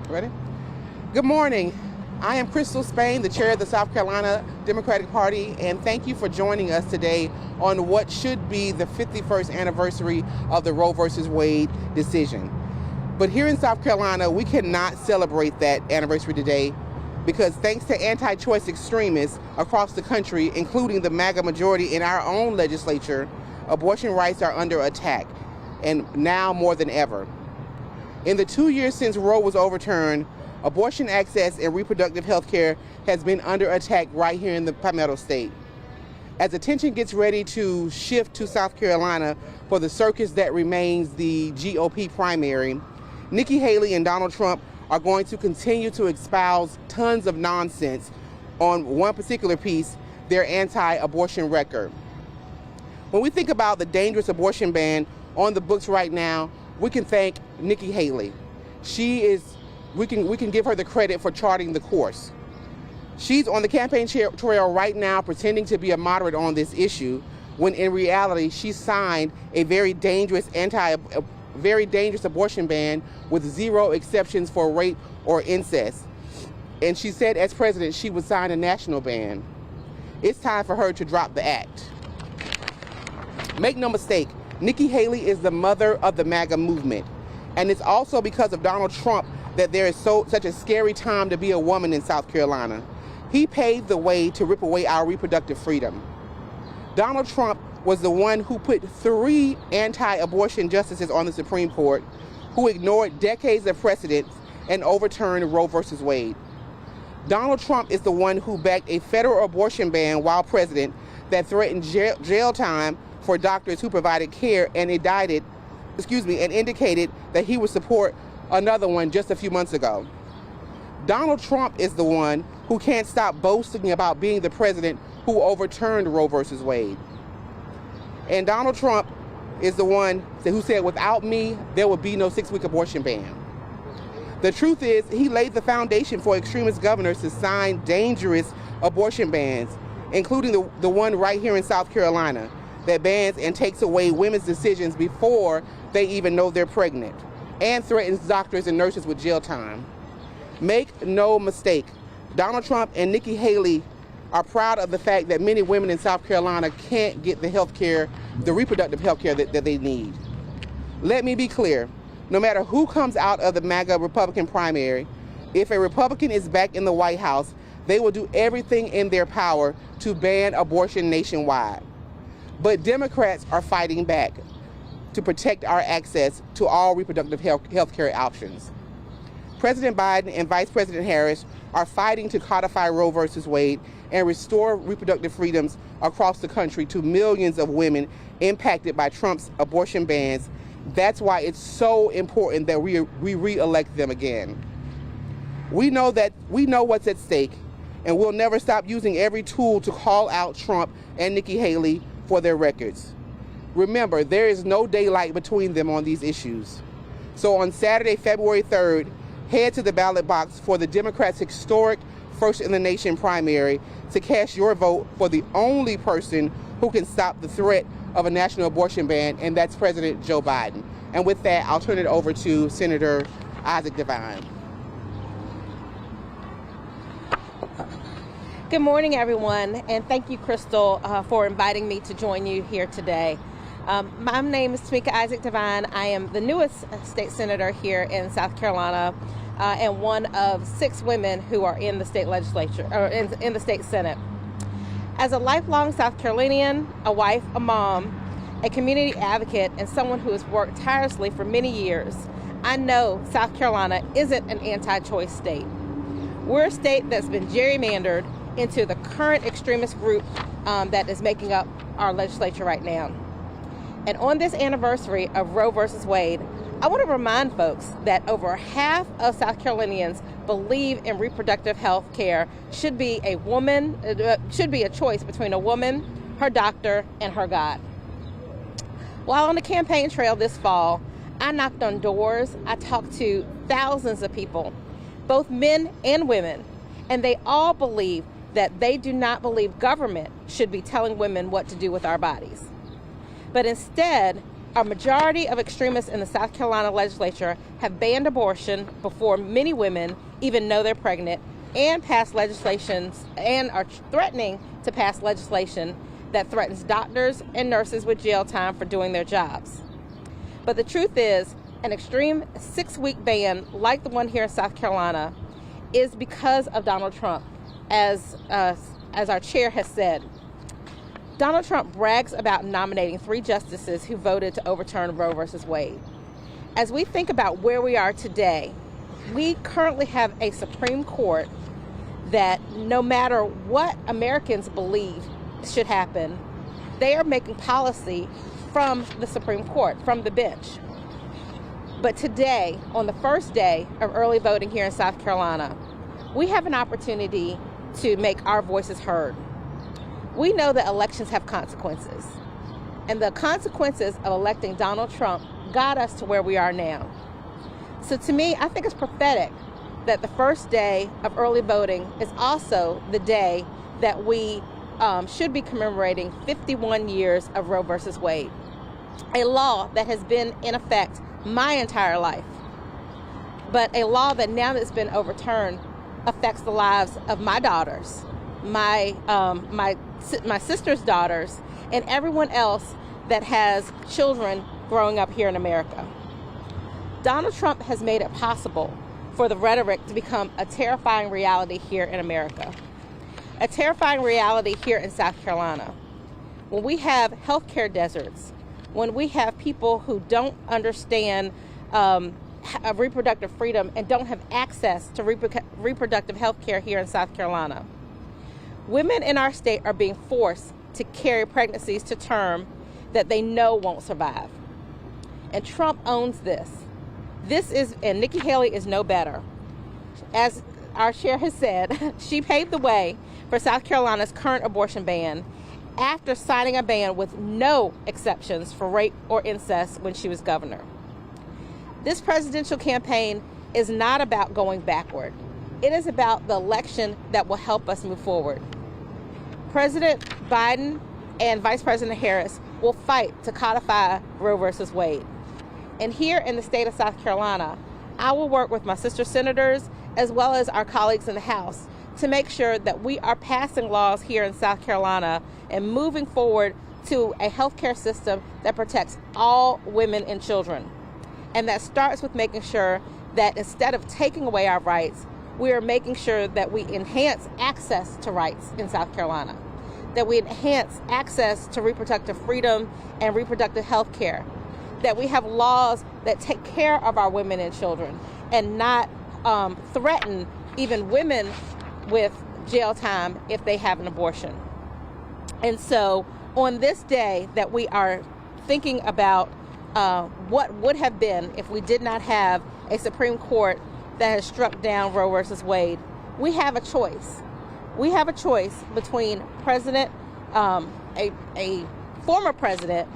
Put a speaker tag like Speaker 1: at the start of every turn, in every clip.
Speaker 1: Ready? Good morning. I am Crystal Spain, the chair of the South Carolina Democratic Party, and thank you for joining us today on what should be the 51st anniversary of the Roe v. Wade decision. But here in South Carolina, we cannot celebrate that anniversary today because thanks to anti-choice extremists across the country, including the MAGA majority in our own legislature, abortion rights are under attack, and now more than ever. In the 2 years since Roe was overturned, abortion access and reproductive health care has been under attack right here in the Palmetto State. As attention gets ready to shift to South Carolina for the circus that remains the GOP primary, Nikki Haley and Donald Trump are going to continue to espouse tons of nonsense on one particular piece, their anti-abortion record. When we think about the dangerous abortion ban on the books right now, we can thank Nikki Haley. We can give her the credit for charting the course. She's on the campaign trail right now pretending to be a moderate on this issue, when in reality she signed a very dangerous abortion ban with zero exceptions for rape or incest. And she said as president she would sign a national ban. It's time for her to drop the act. Make no mistake, Nikki Haley is the mother of the MAGA movement. And it's also because of Donald Trump that there is such a scary time to be a woman in South Carolina. He paved the way to rip away our reproductive freedom. Donald Trump was the one who put 3 anti-abortion justices on the Supreme Court who ignored decades of precedent and overturned Roe v. Wade. Donald Trump is the one who backed a federal abortion ban while president that threatened jail time for doctors who provided care and indicated that he would support another one just a few months ago. Donald Trump is the one who can't stop boasting about being the president who overturned Roe v. Wade. And Donald Trump is the one who said, without me, there would be no 6-week abortion ban. The truth is, he laid the foundation for extremist governors to sign dangerous abortion bans, including the one right here in South Carolina that bans and takes away women's decisions before they even know they're pregnant, and threatens doctors and nurses with jail time. Make no mistake, Donald Trump and Nikki Haley are proud of the fact that many women in South Carolina can't get the reproductive health care that they need. Let me be clear, no matter who comes out of the MAGA Republican primary, if a Republican is back in the White House, they will do everything in their power to ban abortion nationwide. But Democrats are fighting back to protect our access to all reproductive health care options. President Biden and Vice President Harris are fighting to codify Roe v. Wade and restore reproductive freedoms across the country to millions of women impacted by Trump's abortion bans. That's why it's so important that we re-elect them again. We know what's at stake, and we'll never stop using every tool to call out Trump and Nikki Haley for their records. Remember, there is no daylight between them on these issues. So on Saturday, February 3rd, head to the ballot box for the Democrats' historic First in the Nation primary to cast your vote for the only person who can stop the threat of a national abortion ban, and that's President Joe Biden. And with that, I'll turn it over to Senator Isaac Devine.
Speaker 2: Good morning, everyone, and thank you, Crystal, for inviting me to join you here today. My name is Tamika Isaac Devine. I am the newest state senator here in South Carolina, and one of 6 women who are in the state legislature, or in the state Senate. As a lifelong South Carolinian, a wife, a mom, a community advocate, and someone who has worked tirelessly for many years, I know South Carolina isn't an anti-choice state. We're a state that's been gerrymandered into the current extremist group that is making up our legislature right now. And on this anniversary of Roe versus Wade, I want to remind folks that over half of South Carolinians believe in reproductive health care should be a choice between a woman, her doctor, and her God. While on the campaign trail this fall, I knocked on doors, I talked to thousands of people, both men and women, and they all believe that they do not believe government should be telling women what to do with our bodies. But instead, A majority of extremists in the South Carolina legislature have banned abortion before many women even know they're pregnant, and passed legislations and are threatening to pass legislation that threatens doctors and nurses with jail time for doing their jobs. But the truth is, an extreme 6-week ban like the one here in South Carolina is because of Donald Trump, as our chair has said. Donald Trump brags about nominating 3 justices who voted to overturn Roe versus Wade. As we think about where we are today, we currently have a Supreme Court that no matter what Americans believe should happen, they are making policy from the Supreme Court, from the bench. But today, on the first day of early voting here in South Carolina, we have an opportunity to make our voices heard. We know that elections have consequences, and the consequences of electing Donald Trump got us to where we are now. So to me, I think it's prophetic that the first day of early voting is also the day that we should be commemorating 51 years of Roe versus Wade, a law that has been in effect my entire life, but a law that now that it's been overturned affects the lives of my daughters, my sister's daughters, and everyone else that has children growing up here in America. Donald Trump has made it possible for the rhetoric to become a terrifying reality here in America, a terrifying reality here in South Carolina. When we have healthcare deserts, when we have people who don't understand reproductive freedom and don't have access to reproductive health care here in South Carolina. Women in our state are being forced to carry pregnancies to term that they know won't survive. And Trump owns this. And Nikki Haley is no better. As our chair has said, she paved the way for South Carolina's current abortion ban after signing a ban with no exceptions for rape or incest when she was governor. This presidential campaign is not about going backward. It is about the election that will help us move forward. President Biden and Vice President Harris will fight to codify Roe versus Wade. And here in the state of South Carolina, I will work with my sister senators as well as our colleagues in the House to make sure that we are passing laws here in South Carolina and moving forward to a healthcare system that protects all women and children. And that starts with making sure that instead of taking away our rights, we are making sure that we enhance access to rights in South Carolina, that we enhance access to reproductive freedom and reproductive health care, that we have laws that take care of our women and children and not threaten even women with jail time if they have an abortion. And so on this day that we are thinking about what would have been if we did not have a Supreme Court that has struck down Roe versus Wade, we have a choice. We have a choice between a former president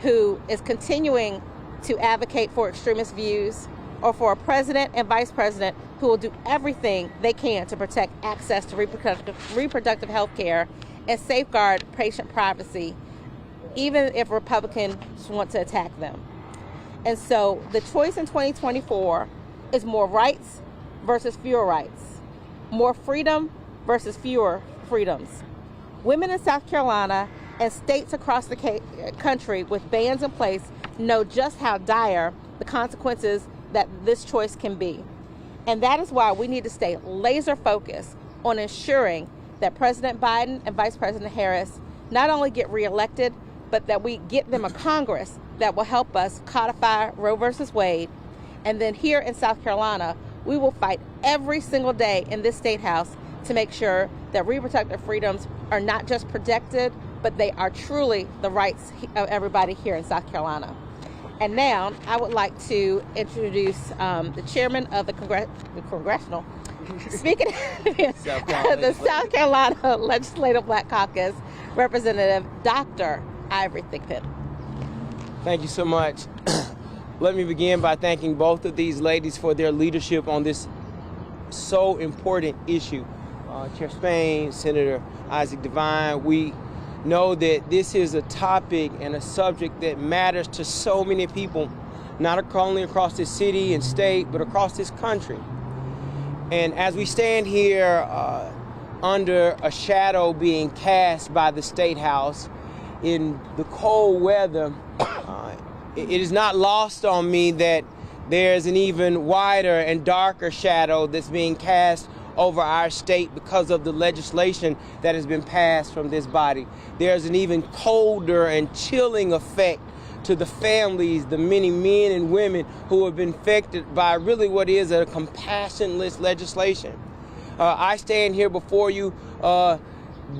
Speaker 2: who is continuing to advocate for extremist views, or for a president and vice president who will do everything they can to protect access to reproductive health care and safeguard patient privacy, even if Republicans want to attack them. And so the choice in 2024 is more rights versus fewer rights, more freedom versus fewer freedoms. Women in South Carolina and states across the country with bans in place know just how dire the consequences that this choice can be. And that is why we need to stay laser focused on ensuring that President Biden and Vice President Harris not only get reelected, but that we get them a Congress that will help us codify Roe versus Wade. And then here in South Carolina, we will fight every single day in this state house to make sure that reproductive freedoms are not just protected, but they are truly the rights of everybody here in South Carolina. And now I would like to introduce the chairman of the congressional, speaking of the South Carolina Legislative Black Caucus, Representative Dr. Ivory Thigpen.
Speaker 3: Thank you so much. Let me begin by thanking both of these ladies for their leadership on this so important issue. Chair Spain, Senator Isaac Devine, we know that this is a topic and a subject that matters to so many people, not only across this city and state, but across this country. And as we stand here under a shadow being cast by the State House in the cold weather, it is not lost on me that there's an even wider and darker shadow that's being cast over our state because of the legislation that has been passed from this body. There's an even colder and chilling effect to the families, the many men and women who have been affected by really what is a compassionless legislation. I stand here before you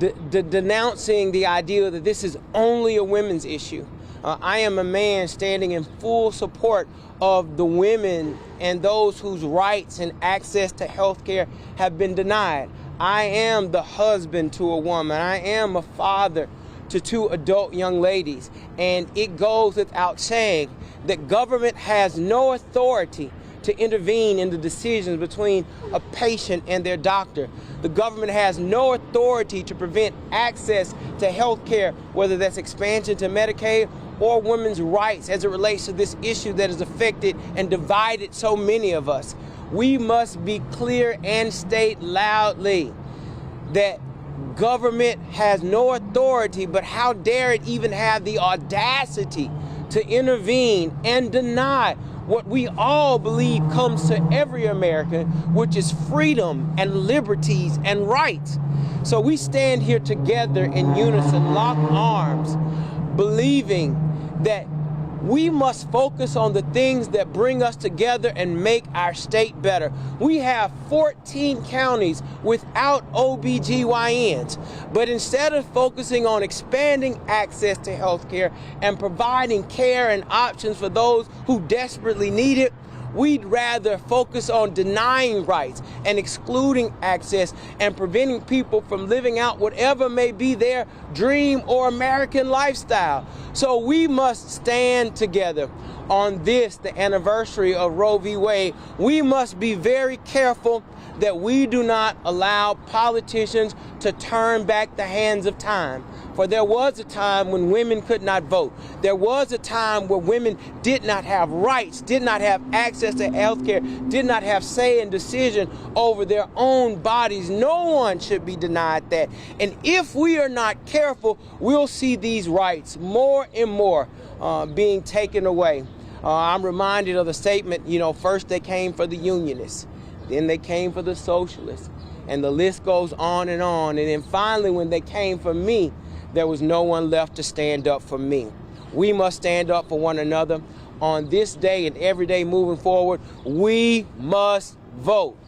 Speaker 3: denouncing the idea that this is only a women's issue. I am a man standing in full support of the women and those whose rights and access to health care have been denied. I am the husband to a woman. I am a father to 2 adult young ladies. And it goes without saying that government has no authority to intervene in the decisions between a patient and their doctor. The government has no authority to prevent access to health care, whether that's expansion to Medicaid or women's rights as it relates to this issue that has affected and divided so many of us. We must be clear and state loudly that government has no authority, but how dare it even have the audacity to intervene and deny what we all believe comes to every American, which is freedom and liberties and rights. So we stand here together in unison, lock arms, believing that we must focus on the things that bring us together and make our state better. We have 14 counties without OBGYNs, but instead of focusing on expanding access to health care and providing care and options for those who desperately need it, we'd rather focus on denying rights and excluding access and preventing people from living out whatever may be their dream or American lifestyle. So we must stand together on this, the anniversary of Roe v. Wade. We must be very careful that we do not allow politicians to turn back the hands of time. For there was a time when women could not vote. There was a time where women did not have rights, did not have access to health care, did not have say and decision over their own bodies. No one should be denied that. And if we are not careful, we'll see these rights more and more being taken away. I'm reminded of the statement, first they came for the unionists, then they came for the socialists, and the list goes on. And then finally, when they came for me, there was no one left to stand up for me. We must stand up for one another. On this day and every day moving forward, we must vote.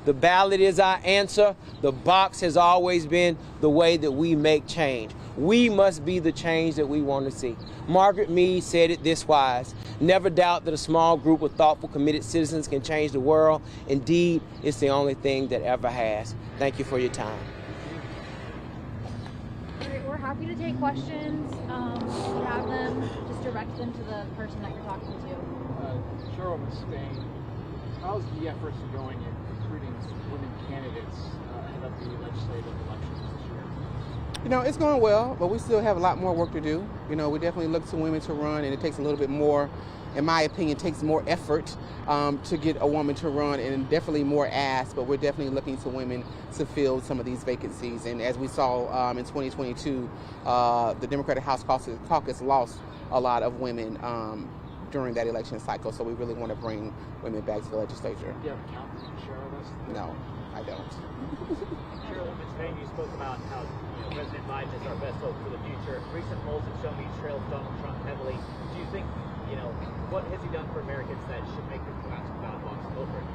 Speaker 3: The ballot is our answer. The box has always been the way that we make change. We must be the change that we want to see. Margaret Mead said it this wise: never doubt that a small group of thoughtful, committed citizens can change the world. Indeed, it's the only thing that ever has. Thank you for your time.
Speaker 4: We're happy to take questions. If you have them, just direct them to the person that you're talking to.
Speaker 5: Cheryl Mustaine, how's the efforts going in recruiting women candidates ahead of the legislative elections this year?
Speaker 1: It's going well, but we still have a lot more work to do. We definitely look to women to run, and it takes a little bit more, in my opinion, takes more effort to get a woman to run, and definitely more ask, but we're definitely looking to women to fill some of these vacancies. And as we saw in 2022, the Democratic House Caucus lost a lot of women during that election cycle, so we really want to bring women back to the legislature.
Speaker 5: Do you have a count you can share with us?
Speaker 1: No, I don't.
Speaker 6: Cheryl Mustaine, you spoke about how President Biden is our best hope for the future. Recent polls have shown he trails Donald Trump heavily. Do you think, what has he done for Americans that should make them come out to the ballot box and vote for him?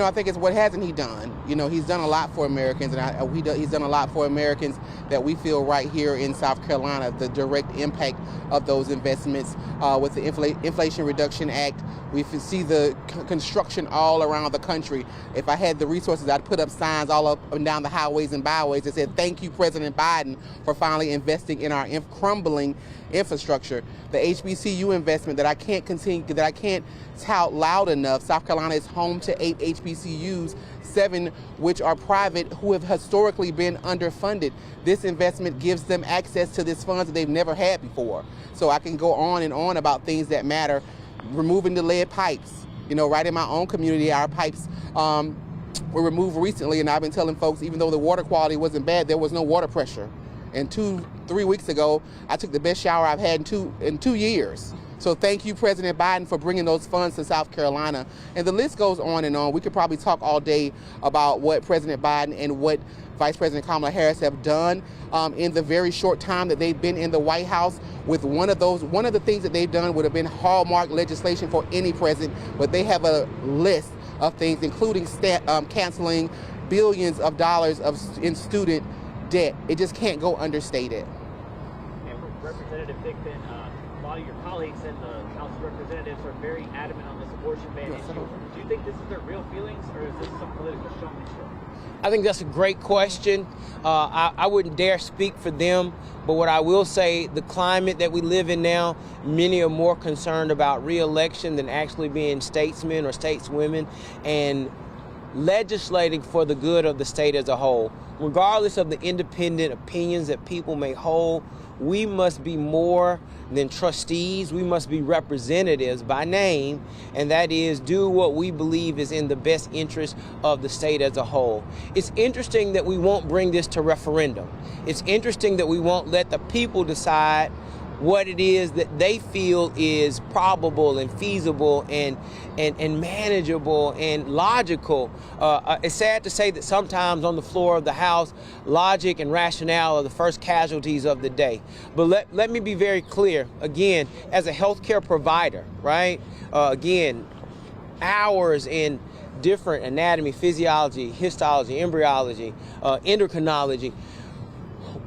Speaker 1: I think it's what hasn't he done? He's done a lot for Americans, and he's done a lot for Americans that we feel right here in South Carolina. The direct impact of those investments with the Inflation Reduction Act. We see the construction all around the country. If I had the resources, I'd put up signs all up and down the highways and byways that said, "Thank you, President Biden, for finally investing in our crumbling infrastructure." The HBCU investment that I can't tout loud enough. South Carolina is home to 8 HBCUs, 7 which are private, who have historically been underfunded. This investment gives them access to this funds that they've never had before. So I can go on and on about things that matter. Removing the lead pipes. You know, right in my own community, our pipes were removed recently, and I've been telling folks, even though the water quality wasn't bad, there was no water pressure. And 3 weeks ago, I took the best shower I've had in two years. So thank you, President Biden, for bringing those funds to South Carolina. And the list goes on and on. We could probably talk all day about what President Biden and what Vice President Kamala Harris have done in the very short time that they've been in the White House. With one of the things that they've done would have been hallmark legislation for any president, but they have a list of things, including canceling billions of dollars in student debt. It just can't go understated.
Speaker 6: And Representative Dickman, a lot of your colleagues in the House of Representatives are very adamant on this abortion ban issue. Do you think this is their real feelings, or is this some political showmanship?
Speaker 3: I think that's a great question. I wouldn't dare speak for them, but what I will say, the climate that we live in now, many are more concerned about re-election than actually being statesmen or stateswomen and legislating for the good of the state as a whole. Regardless of the independent opinions that people may hold, we must be more than trustees. We must be representatives by name, and that is do what we believe is in the best interest of the state as a whole. It's interesting that we won't bring this to referendum. It's interesting that we won't let the people decide what it is that they feel is probable and feasible and manageable and logical. It's sad to say that sometimes on the floor of the House, logic and rationale are the first casualties of the day. But let me be very clear, again, as a healthcare provider, right? Again, hours in different anatomy, physiology, histology, embryology, endocrinology.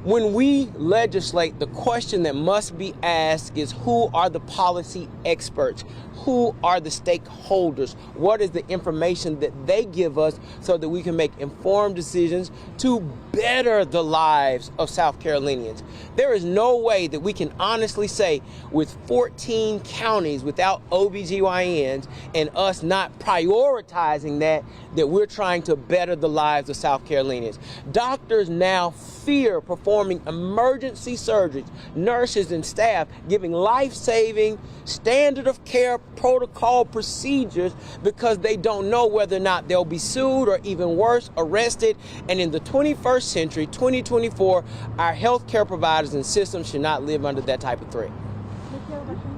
Speaker 3: When we legislate, the question that must be asked is who are the policy experts? Who are the stakeholders? What is the information that they give us so that we can make informed decisions to better the lives of South Carolinians? There is no way that we can honestly say with 14 counties without OBGYNs and us not prioritizing that we're trying to better the lives of South Carolinians. Doctors now fear performing emergency surgeries, nurses and staff giving life-saving, standard of care protocol procedures because they don't know whether or not they'll be sued or even worse, arrested. And in the 21st century, 2024, our healthcare providers and systems should not live under that type of threat.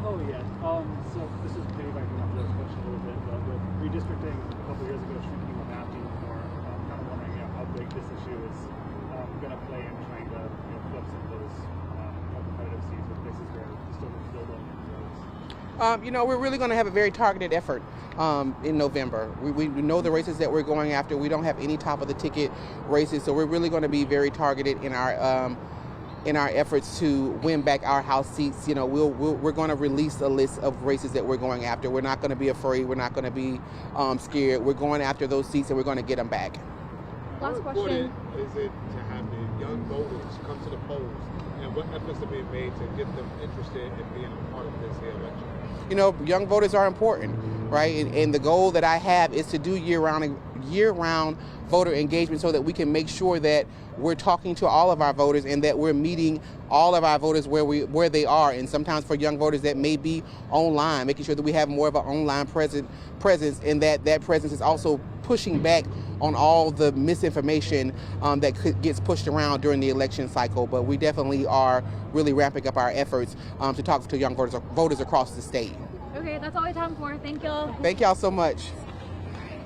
Speaker 5: Oh, yeah. So this is maybe backing up this question a little bit, but with redistricting a couple years ago, shrinking Wenatchee more, kind of wondering how big this issue is going to play in trying to flip some of those more competitive seats with places where still build up roads.
Speaker 1: We're really going to have a very targeted effort in November. We know the races that we're going after. We don't have any top of the ticket races, so we're really going to be very targeted in our efforts to win back our House seats. We're going to release a list of races that we're going after. We're not going to be afraid. We're not going to be scared. We're going after those seats, and we're going to get them back.
Speaker 4: Last
Speaker 7: How
Speaker 4: question.
Speaker 7: important is it to have the young voters come to the polls, and what efforts are being made to get them interested in being a part of this election?
Speaker 1: Young voters are important, right? And the goal that I have is to do year-round voter engagement so that we can make sure that we're talking to all of our voters and that we're meeting all of our voters where they are. And sometimes for young voters that may be online, making sure that we have more of an online presence and that presence is also pushing back on all the misinformation that gets pushed around during the election cycle. But we definitely are really ramping up our efforts to talk to young voters across the state.
Speaker 4: Okay, that's all we have time for. Thank y'all.
Speaker 1: Thank y'all so much.